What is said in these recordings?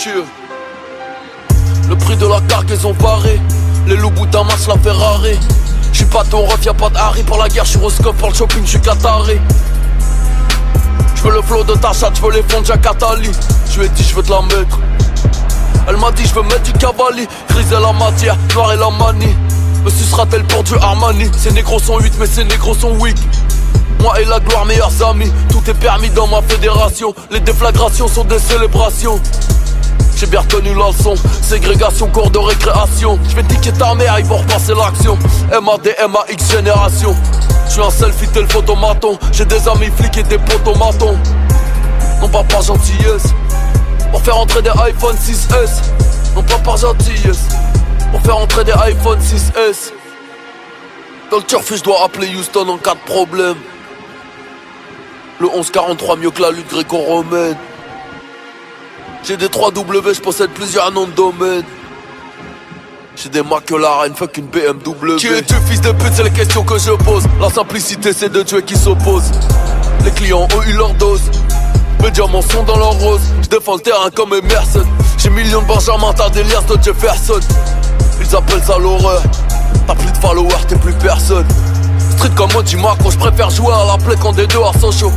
Chill. Le prix de la cargaison varé. Les loups bout d'un match la Ferrari. J'suis pas ton ref, y'a pas de Harry. Pour la guerre, j'suis Roscoff, pour le shopping, j'suis Qatari. J'veux le flow de ta chatte, j'veux les fonds de Jack Attali. J'lui ai dit j'veux te la mettre. Elle m'a dit j'veux mettre du cavalier. Grise et la matière, noir et la manie. Me sucera-t-elle pour du Armani. Ces négros sont 8 mais ces négros sont weak. Moi et la gloire meilleurs amis. Tout est permis dans ma fédération. Les déflagrations sont des célébrations. J'ai bien retenu la leçon. Ségrégation, cours de récréation. J'vais niquer ta mère, ils vont repasser l'action. MAD, MAX génération. J'suis un selfie tel photomaton. J'ai des amis flics et des potomatons. Non pas par gentillesse. Pour faire entrer des iPhone 6S. Non pas par gentillesse. Pour faire entrer des iPhone 6S. Dans le turf, je dois appeler Houston en cas de problème. Le 1143 mieux que la lutte gréco-romaine. J'ai des 3W, je possède plusieurs noms de domaine. J'ai des McLaren, fuck une BMW. Qui es-tu fils de pute, c'est les questions que je pose. La simplicité c'est deux dieux qui s'opposent. Les clients ont eu leur dose. Mes diamants sont dans leur rose. Je défends le terrain comme Emerson. J'ai millions de Benjamin, t'as des liasses de Jefferson. Ils appellent ça l'horreur. T'as plus de followers, t'es plus personne. Street comme moi, dis-moi quand je préfère jouer à la play quand des deux sont chauds.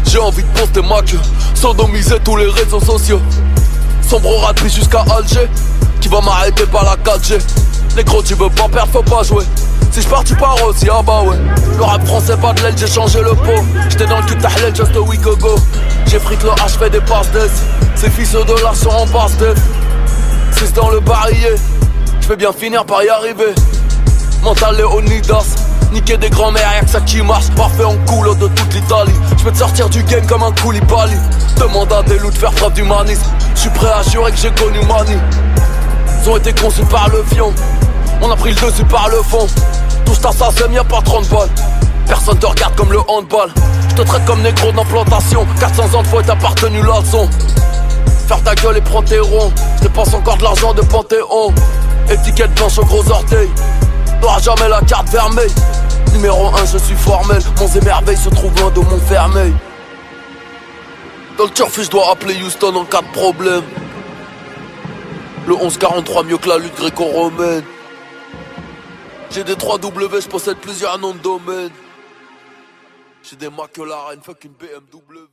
J'ai envie de poster ma queue, sodomiser tous les réseaux sociaux. Sombre rapide jusqu'à Alger, qui va m'arrêter par la 4G. Les gros tu veux pas perdre, faut pas jouer. Si je pars tu pars aussi, ah bah ouais. Le rap français pas de l'aile, j'ai changé le pot. J'étais dans le cul de Tahlel just a week ago. J'ai fric le H, fait des passes d'ess. Ces fils de l'art sont en passe def. 6 dans le barillet, j'vais bien finir par y arriver. Mental Léonidas, niquer des grands-mères, y'a que ça qui marche. Parfait en culo de toute l'Italie. J'peux te sortir du game comme un Koulibaly. Demande à des loups de faire preuve d'humanisme. J'suis prêt à jurer que j'ai connu Mani. Ils ont été conçus par le fion. On a pris le dessus par le fond. Touche ta sasem, y'a pas 30 balles. Personne te regarde comme le handball. J'te traite comme négro d'implantation. 400 ans de fois t'as appartenu la leçon. Faire ta gueule et prends tes ronds. J'dépense encore de l'argent de Panthéon. Étiquette blanche aux gros orteils. T'auras jamais la carte vermeille. Numéro 1 je suis formel. Monts et merveilles se trouvent loin de Montfermeil. Dans le turf je dois appeler Houston en cas de problème. Le 1143 mieux que la lutte gréco-romaine. J'ai des 3W, je possède plusieurs noms de domaine. J'ai des McLaren, fuck une BMW.